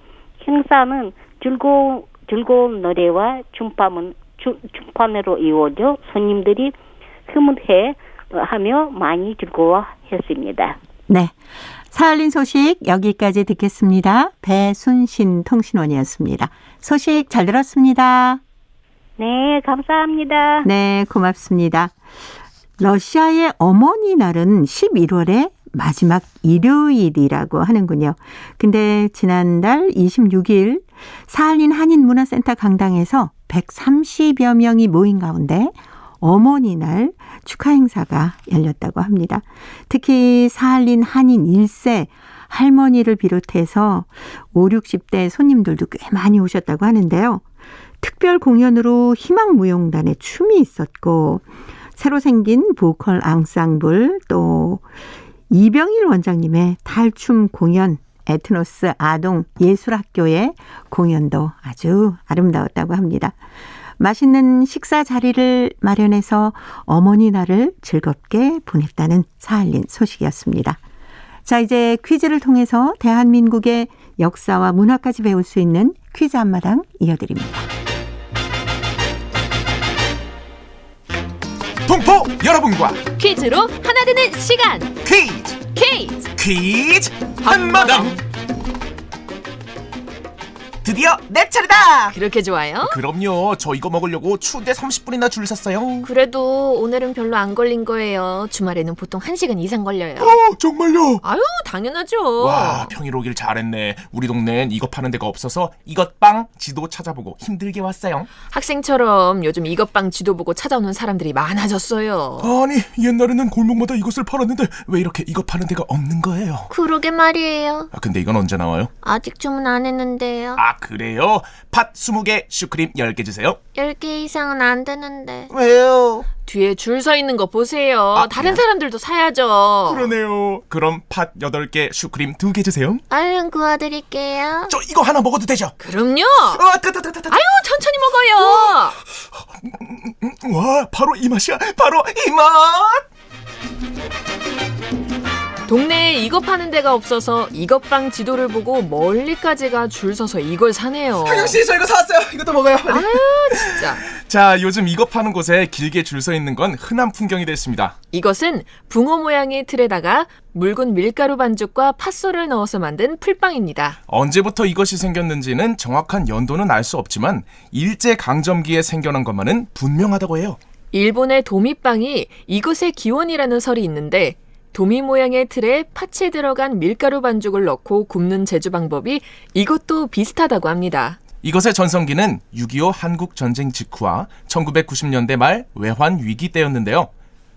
행사는 즐거운 노래와 춤판으로 이루어져 손님들이 흐뭇해하며 많이 즐거워했습니다. 네, 사할린 소식 여기까지 듣겠습니다. 배순신 통신원이었습니다. 소식 잘 들었습니다. 네, 감사합니다. 네, 고맙습니다. 러시아의 어머니날은 11월의 마지막 일요일이라고 하는군요. 근데 지난달 26일 사할린 한인문화센터 강당에서 130여 명이 모인 가운데 어머니날 축하 행사가 열렸다고 합니다. 특히 사할린 한인 1세 할머니를 비롯해서 5, 60대 손님들도 꽤 많이 오셨다고 하는데요. 특별 공연으로 희망무용단의 춤이 있었고 새로 생긴 보컬 앙상블 또 이병일 원장님의 탈춤 공연 에트노스 아동 예술학교의 공연도 아주 아름다웠다고 합니다. 맛있는 식사 자리를 마련해서 어머니날을 즐겁게 보냈다는 사할린 소식이었습니다. 자, 이제 퀴즈를 통해서 대한민국의 역사와 문화까지 배울 수 있는 퀴즈 한마당 이어드립니다. 동포 여러분과 퀴즈로 하나 되는 시간 퀴즈 한마당. 드디어 내 차례다. 그렇게 좋아요? 그럼요. 저 이거 먹으려고 추운데 30분이나 줄 섰어요. 그래도 오늘은 별로 안 걸린 거예요. 주말에는 보통 1시간 이상 걸려요. 정말요? 아유, 당연하죠. 와, 평일 오길 잘했네. 우리 동네엔 이것 파는 데가 없어서 이것빵 지도 찾아보고 힘들게 왔어요. 학생처럼 요즘 이것빵 지도 보고 찾아오는 사람들이 많아졌어요. 아니, 옛날에는 골목마다 이것을 팔았는데 왜 이렇게 이것 파는 데가 없는 거예요? 그러게 말이에요. 근데 이건 언제 나와요? 아직 주문 안 했는데요. 아, 그래요? 팥 20개, 슈크림 10개 주세요. 10개 이상은 안 되는데. 왜요? 뒤에 줄 서 있는 거 보세요. 다른 사람들도 사야죠. 그러네요. 그럼 팥 8개, 슈크림 2개 주세요. 얼른 구워드릴게요. 저 이거 하나 먹어도 되죠? 그럼요. 따따따따따. 아유, 천천히 먹어요. 와, 바로 이 맛이야. 바로 이 맛. 동네에 이거 파는 데가 없어서 이것빵 지도를 보고 멀리까지 가 줄 서서 이걸 사네요. 한영씨, 저 이거 사왔어요. 이것도 먹어요. 아유, 진짜. 자, 요즘 이것 파는 곳에 길게 줄 서 있는 건 흔한 풍경이 됐습니다. 이것은 붕어 모양의 틀에다가 묽은 밀가루 반죽과 팥소를 넣어서 만든 풀빵입니다. 언제부터 이것이 생겼는지는 정확한 연도는 알 수 없지만 일제강점기에 생겨난 것만은 분명하다고 해요. 일본의 도미빵이 이것의 기원이라는 설이 있는데 도미 모양의 틀에 팥이 들어간 밀가루 반죽을 넣고 굽는 제조 방법이 이것도 비슷하다고 합니다. 이것의 전성기는 6.25 한국전쟁 직후와 1990년대 말 외환 위기 때였는데요.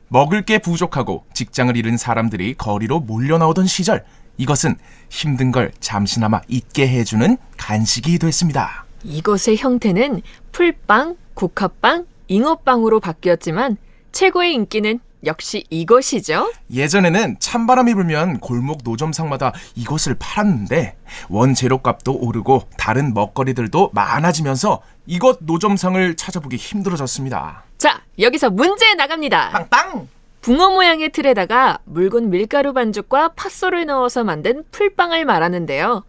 먹을 게 부족하고 직장을 잃은 사람들이 거리로 몰려나오던 시절, 이것은 힘든 걸 잠시나마 잊게 해주는 간식이 됐습니다. 이것의 형태는 풀빵, 국화빵, 잉어빵으로 바뀌었지만 최고의 인기는 역시 이것이죠. 예전에는 찬바람이 불면 골목 노점상마다 이것을 팔았는데 원재료값도 오르고 다른 먹거리들도 많아지면서 이것 노점상을 찾아보기 힘들어졌습니다. 자, 여기서 문제 나갑니다. 빵빵! 붕어 모양의 틀에다가 묽은 밀가루 반죽과 팥소를 넣어서 만든 풀빵을 말하는데요.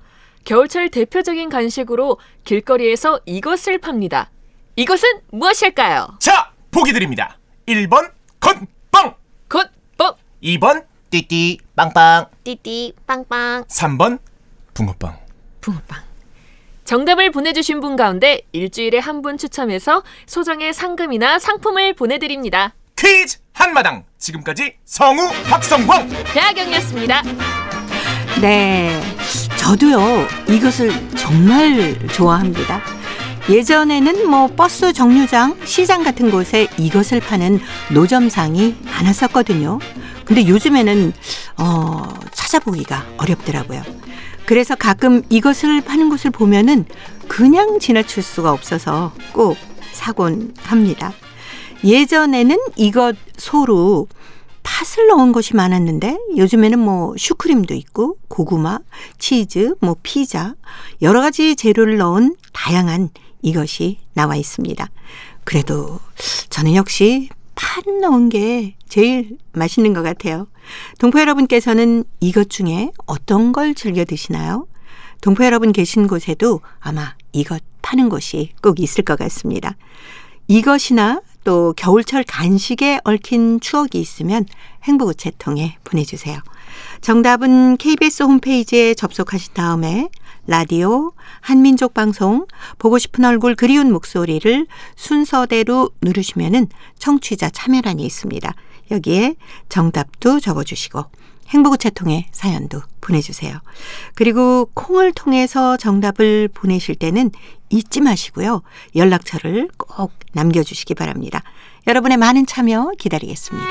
겨울철 대표적인 간식으로 길거리에서 이것을 팝니다. 이것은 무엇일까요? 자, 보기 드립니다. 1번 건빵, 굿빵, 2번 띠띠 빵빵, 띠띠 빵빵, 3번 붕어빵. 붕어빵. 정답을 보내주신 분 가운데 일주일에 한 분 추첨해서 소정의 상금이나 상품을 보내드립니다. 퀴즈 한마당, 지금까지 성우 박성광, 배아경이었습니다. 네, 저도요 이것을 정말 좋아합니다. 예전에는 뭐 버스 정류장, 시장 같은 곳에 이것을 파는 노점상이 많았었거든요. 근데 요즘에는 찾아보기가 어렵더라고요. 그래서 가끔 이것을 파는 곳을 보면은 그냥 지나칠 수가 없어서 꼭 사곤 합니다. 예전에는 이것 소로 팥을 넣은 것이 많았는데 요즘에는 뭐 슈크림도 있고 고구마, 치즈, 뭐 피자 여러 가지 재료를 넣은 다양한 이것이 나와 있습니다. 그래도 저는 역시 팥 넣은 게 제일 맛있는 것 같아요. 동포 여러분께서는 이것 중에 어떤 걸 즐겨 드시나요? 동포 여러분 계신 곳에도 아마 이것 파는 곳이 꼭 있을 것 같습니다. 이것이나 또 겨울철 간식에 얽힌 추억이 있으면 행복우체 통해 보내주세요. 정답은 KBS 홈페이지에 접속하신 다음에 라디오, 한민족 방송, 보고 싶은 얼굴 그리운 목소리를 순서대로 누르시면은 청취자 참여란이 있습니다. 여기에 정답도 적어주시고 행복우체 통해 사연도 보내주세요. 그리고 콩을 통해서 정답을 보내실 때는 잊지 마시고요. 연락처를 꼭 남겨주시기 바랍니다. 여러분의 많은 참여 기다리겠습니다.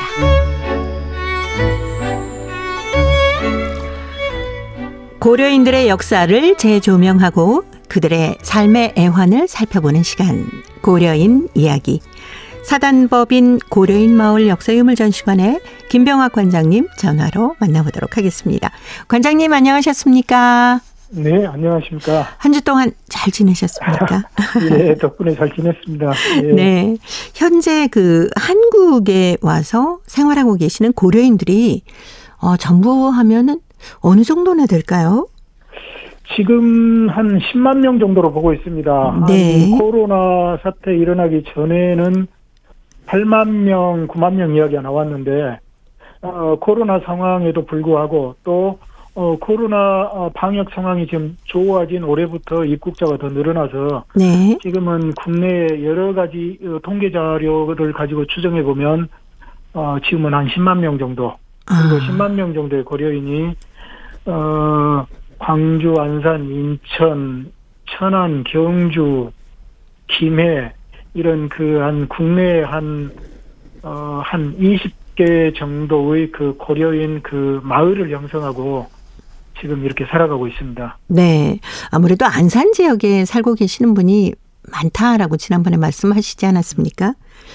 고려인들의 역사를 재조명하고 그들의 삶의 애환을 살펴보는 시간, 고려인 이야기. 사단법인 고려인 마을 역사유물전시관의 김병학 관장님 전화로 만나보도록 하겠습니다. 관장님 안녕하셨습니까? 네, 안녕하십니까. 한 주 동안 잘 지내셨습니까? 예, 덕분에 잘 지냈습니다. 예. 네, 현재 그 한국에 와서 생활하고 계시는 고려인들이 전부 하면은 어느 정도나 될까요? 지금 한 10만 명 정도로 보고 있습니다. 네. 코로나 사태 일어나기 전에는 8만 명, 9만 명 이야기가 나왔는데 코로나 상황에도 불구하고 또 코로나 방역 상황이 지금 좋아진 올해부터 입국자가 더 늘어나서 네. 지금은 국내에 여러 가지 통계 자료를 가지고 추정해 보면 지금은 한 10만 명 정도, 그리고 10만 명 정도의 고려인이 광주, 안산, 인천, 천안, 경주, 김해 이런 한 국내에 한 20개 정도의 그 고려인 그 마을을 형성하고 지금 이렇게 살아가고 있습니다. 네. 아무래도 안산 지역에 살고 계시는 분이 많다라고 지난번에 말씀하시지 않았습니까?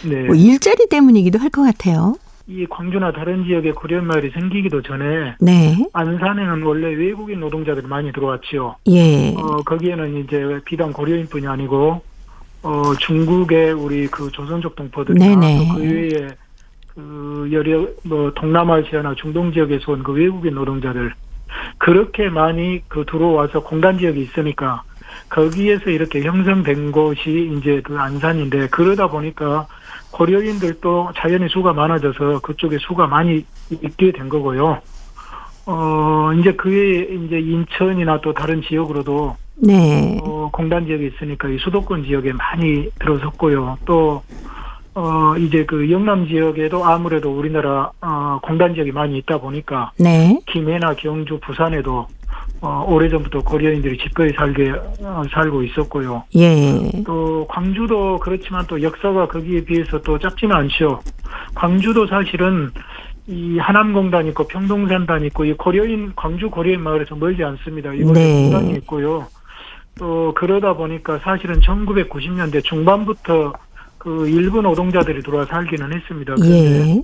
네. 뭐 일자리 때문이기도 할 것 같아요. 이 광주나 다른 지역에 고려인 마을이 생기기도 전에 네. 안산에는 원래 외국인 노동자들이 많이 들어왔죠. 예. 거기에는 이제 비단 고려인뿐이 아니고 중국의 우리 그 조선족 동포들이나 네네. 또 그 외에 그 여러 동남아시아나 중동 지역에서 온 그 외국인 노동자들 그렇게 많이 들어와서 공단 지역이 있으니까 거기에서 이렇게 형성된 곳이 이제 그 안산인데, 그러다 보니까 고려인들도 자연의 수가 많아져서 그쪽에 수가 많이 있게 된 거고요. 이제 그에 이제 인천이나 또 다른 지역으로도 네. 공단 지역이 있으니까 이 수도권 지역에 많이 들어섰고요. 또 이제 그 영남 지역에도 아무래도 우리나라 공단 지역이 많이 있다 보니까 네. 김해나 경주, 부산에도 오래전부터 고려인들이 집거리 살고 있었고요. 예. 또 광주도 그렇지만 또 역사가 거기에 비해서 또 짧지는 않죠. 광주도 사실은 이 하남공단 있고 평동산단 있고 이 광주 고려인 마을에서 멀지 않습니다. 이곳에 네. 공단이 있고요. 또 그러다 보니까 사실은 1990년대 중반부터 그 일본 노동자들이 들어와 살기는 했습니다. 그런데 예.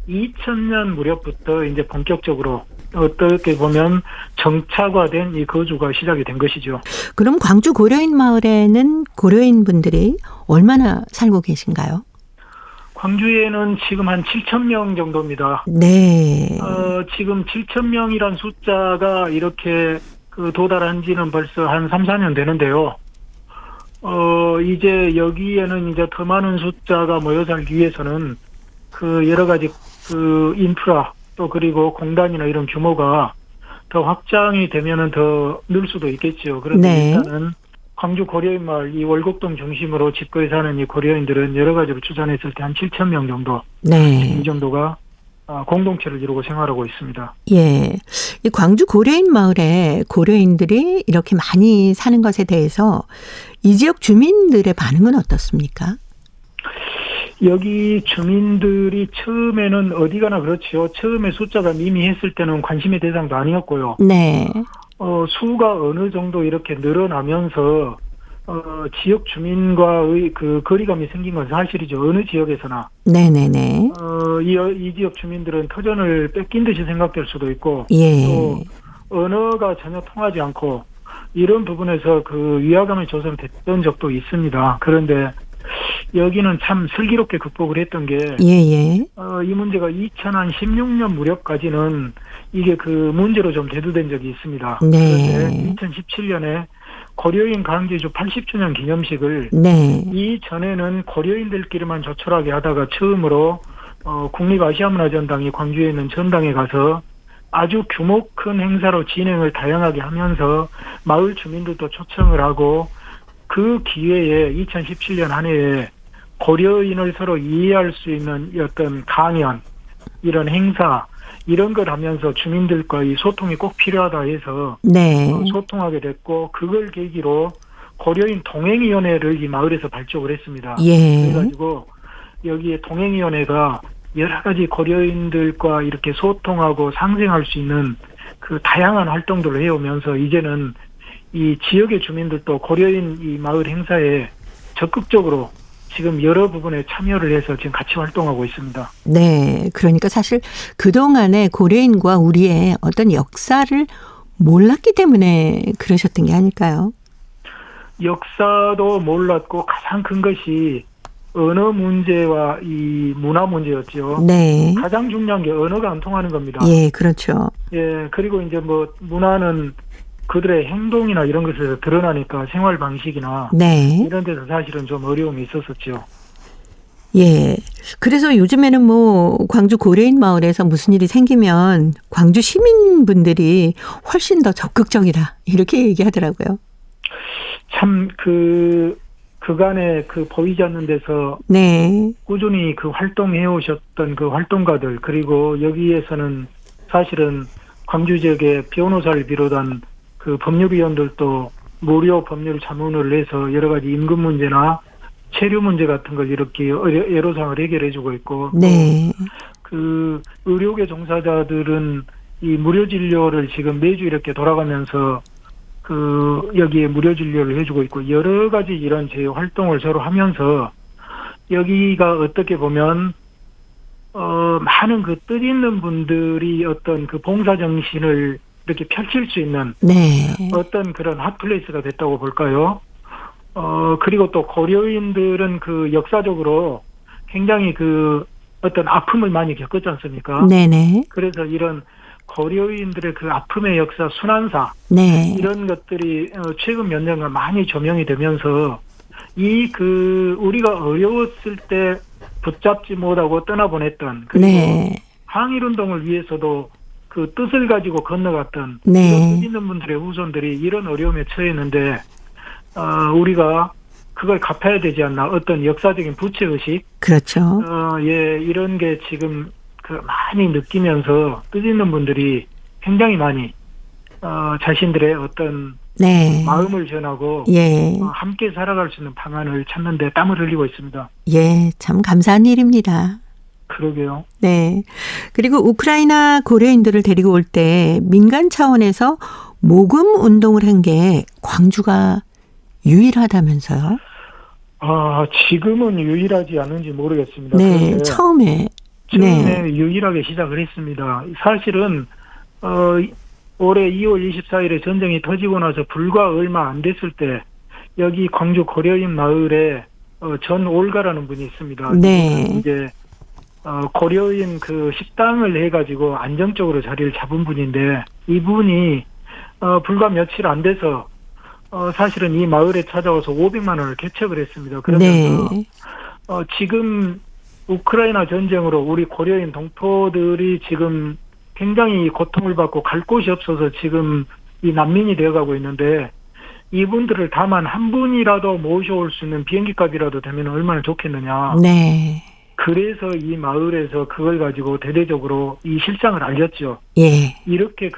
2000년 무렵부터 이제 본격적으로 어떻게 보면 정착화된 이 거주가 시작이 된 것이죠. 그럼 광주 고려인 마을에는 고려인 분들이 얼마나 살고 계신가요? 광주에는 지금 한 7,000명 정도입니다. 네. 지금 7,000명이란 숫자가 이렇게 도달한 지는 벌써 한 3, 4년 되는데요. 이제 여기에는 이제 더 많은 숫자가 모여 살기 위해서는 그 여러 가지 그 인프라 또 그리고 공단이나 이런 규모가 더 확장이 되면은 더 늘 수도 있겠죠. 그런데 네. 일단은 광주 고려인 마을 이 월곡동 중심으로 집거에 사는 이 고려인들은 여러 가지로 추산했을 때 한 7,000명 정도. 네. 이 정도가 공동체를 이루고 생활하고 있습니다. 예. 이 광주 고려인 마을에 고려인들이 이렇게 많이 사는 것에 대해서 이 지역 주민들의 반응은 어떻습니까? 여기 주민들이 처음에는 어디 가나 그렇죠. 처음에 숫자가 미미했을 때는 관심의 대상도 아니었고요. 네. 수가 어느 정도 이렇게 늘어나면서 지역 주민과의 그 거리감이 생긴 건 사실이죠. 어느 지역에서나. 네네네. 이 지역 주민들은 터전을 뺏긴 듯이 생각될 수도 있고, 예. 또 언어가 전혀 통하지 않고 이런 부분에서 그 위화감이 조성됐던 적도 있습니다. 그런데 여기는 참 슬기롭게 극복을 했던 게, 예예. 이 문제가 2016년 무렵까지는 이게 그 문제로 좀 대두된 적이 있습니다. 네. 그런데 2017년에 고려인 강제주 80주년 기념식을 네. 이전에는 고려인들끼리만 조촐하게 하다가 처음으로 국립아시아문화전당이 광주에 있는 전당에 가서 아주 규모 큰 행사로 진행을 다양하게 하면서 마을 주민들도 초청을 하고, 그 기회에 2017년 한 해에 고려인을 서로 이해할 수 있는 어떤 강연, 이런 행사, 이런 걸 하면서 주민들과의 소통이 꼭 필요하다 해서 네. 소통하게 됐고, 그걸 계기로 고려인 동행위원회를 이 마을에서 발족을 했습니다. 예. 그래가지고 여기에 동행위원회가 여러 가지 고려인들과 이렇게 소통하고 상생할 수 있는 그 다양한 활동들을 해오면서 이제는 이 지역의 주민들도 고려인 이 마을 행사에 적극적으로 지금 여러 부분에 참여를 해서 지금 같이 활동하고 있습니다. 네. 그러니까 사실 그동안에 고려인과 우리의 어떤 역사를 몰랐기 때문에 그러셨던 게 아닐까요? 역사도 몰랐고 가장 큰 것이 언어 문제와 이 문화 문제였죠. 네. 가장 중요한 게 언어가 안 통하는 겁니다. 예, 그렇죠. 예, 그리고 이제 뭐 문화는 그들의 행동이나 이런 것에서 드러나니까 생활 방식이나 네. 이런 데서 사실은 좀 어려움이 있었었죠. 예. 그래서 요즘에는 뭐 광주 고려인 마을에서 무슨 일이 생기면 광주 시민분들이 훨씬 더 적극적이다. 이렇게 얘기하더라고요. 참 그간에 그 보이지 않는 데서 네. 꾸준히 그 활동해 오셨던 그 활동가들, 그리고 여기에서는 사실은 광주 지역의 변호사를 비롯한 그 법률위원들도 무료 법률 자문을 내서 여러 가지 임금 문제나 체류 문제 같은 걸 이렇게 애로사항을 해결해주고 있고, 네. 그 의료계 종사자들은 이 무료 진료를 지금 매주 이렇게 돌아가면서 그 여기에 무료 진료를 해주고 있고, 여러 가지 이런 제 활동을 서로 하면서 여기가 어떻게 보면 많은 그 뜻있는 분들이 어떤 그 봉사 정신을 이렇게 펼칠 수 있는 네. 어떤 그런 핫플레이스가 됐다고 볼까요? 그리고 또 고려인들은 그 역사적으로 굉장히 그 어떤 아픔을 많이 겪었지 않습니까? 네네. 그래서 이런 고려인들의 그 아픔의 역사, 순환사, 네. 이런 것들이 최근 몇 년간 많이 조명이 되면서 우리가 어려웠을 때 붙잡지 못하고 떠나보냈던, 그리고 네. 항일운동을 위해서도 그 뜻을 가지고 건너갔던 네. 이런 뜻 있는 분들의 후손들이 이런 어려움에 처했는데 우리가 그걸 갚아야 되지 않나, 어떤 역사적인 부채의식, 그렇죠. 예, 이런 게 지금 그 많이 느끼면서 뜻 있는 분들이 굉장히 많이 자신들의 어떤 네. 마음을 전하고 예. 함께 살아갈 수 있는 방안을 찾는데 땀을 흘리고 있습니다. 예, 참 감사한 일입니다. 그러게요. 네. 그리고 우크라이나 고려인들을 데리고 올 때 민간 차원에서 모금 운동을 한 게 광주가 유일하다면서요? 지금은 유일하지 않은지 모르겠습니다. 네, 그런데 처음에 네. 유일하게 시작을 했습니다. 사실은 올해 2월 24일에 전쟁이 터지고 나서 불과 얼마 안 됐을 때 여기 광주 고려인 마을에 전 올가라는 분이 있습니다. 네. 이제 고려인 그 식당을 해가지고 안정적으로 자리를 잡은 분인데, 이분이 불과 며칠 안 돼서 사실은 이 마을에 찾아와서 500만 원을 개척을 했습니다. 그러면서 네. 지금 우크라이나 전쟁으로 우리 고려인 동포들이 지금 굉장히 고통을 받고 갈 곳이 없어서 지금 이 난민이 되어가고 있는데, 이분들을 다만 한 분이라도 모셔올 수 있는 비행기 값이라도 되면 얼마나 좋겠느냐. 네. 그래서 이 마을에서 그걸 가지고 대대적으로 이 실상을 알렸죠. 예. 이렇게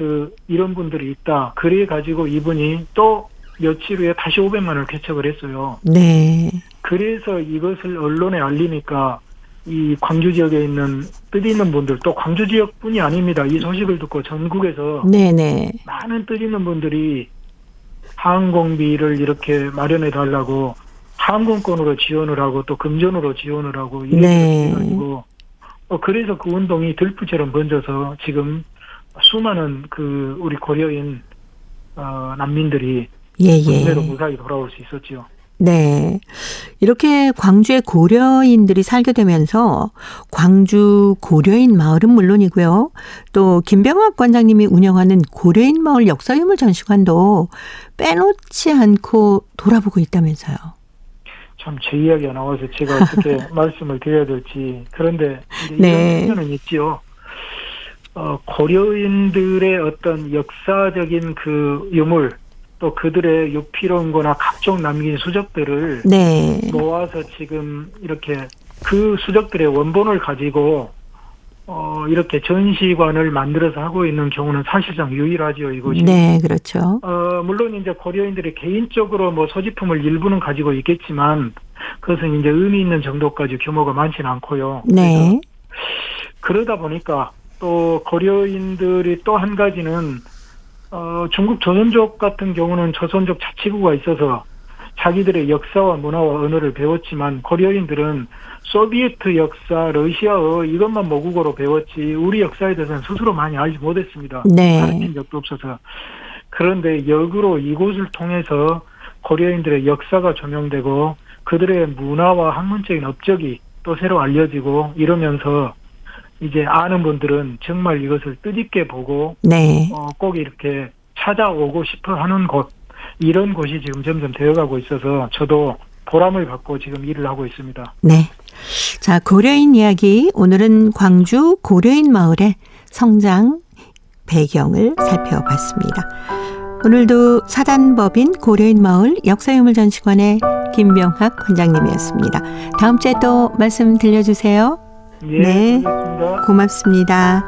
이런 분들이 있다. 그래 가지고 이분이 또 며칠 후에 다시 500만 원을 개척을 했어요. 네. 그래서 이것을 언론에 알리니까 이 광주 지역에 있는 뜻 있는 분들, 또 광주 지역뿐이 아닙니다. 이 소식을 듣고 전국에서 네네. 많은 뜻 있는 분들이 항공비를 이렇게 마련해 달라고 항공권으로 지원을 하고 또 금전으로 지원을 하고 이렇게 네. 해가지고 그래서 그 운동이 들불처럼 번져서 지금 수많은 우리 고려인 난민들이 국내로 무사히 돌아올 수 있었죠. 네. 이렇게 광주에 고려인들이 살게 되면서 광주 고려인 마을은 물론이고요. 또 김병학 관장님이 운영하는 고려인 마을 역사유물 전시관도 빼놓지 않고 돌아보고 있다면서요. 참 제 이야기가 나와서 제가 어떻게 말씀을 드려야 될지. 그런데 네. 이런 측면은 있지요. 고려인들의 어떤 역사적인 그 유물, 또 그들의 육필원고나 각종 남긴 수적들을 네. 모아서 지금 이렇게 그 수적들의 원본을 가지고 이렇게 전시관을 만들어서 하고 있는 경우는 사실상 유일하죠, 이곳이. 네, 그렇죠. 물론 이제 고려인들이 개인적으로 뭐 소지품을 일부는 가지고 있겠지만 그것은 이제 의미 있는 정도까지 규모가 많지는 않고요. 네. 그러다 보니까 또 고려인들이 또 한 가지는 중국 조선족 같은 경우는 조선족 자치구가 있어서 자기들의 역사와 문화와 언어를 배웠지만, 고려인들은 소비에트 역사, 러시아어 이것만 모국어로 배웠지 우리 역사에 대해서는 스스로 많이 알지 못했습니다. 네. 가르친 적도 없어서. 그런데 역으로 이곳을 통해서 고려인들의 역사가 조명되고 그들의 문화와 학문적인 업적이 또 새로 알려지고 이러면서 이제 아는 분들은 정말 이것을 뜻있게 보고 네. 꼭 이렇게 찾아오고 싶어 하는 곳, 이런 곳이 지금 점점 되어가고 있어서 저도 보람을 받고 지금 일을 하고 있습니다. 네. 자, 고려인 이야기. 오늘은 광주 고려인 마을의 성장 배경을 살펴봤습니다. 오늘도 사단법인 고려인 마을 역사유물전시관의 김병학 관장님이었습니다. 다음 주에 또 말씀 들려주세요. 네. 알겠습니다. 고맙습니다.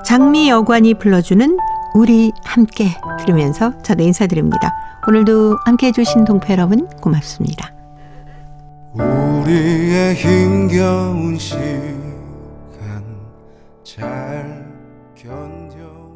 장미 여관이 불러주는 우리 함께 들으면서 저도 인사드립니다. 오늘도 함께해 주신 동포 여러분 고맙습니다. 우리의 힘겨운 시간 잘 견뎌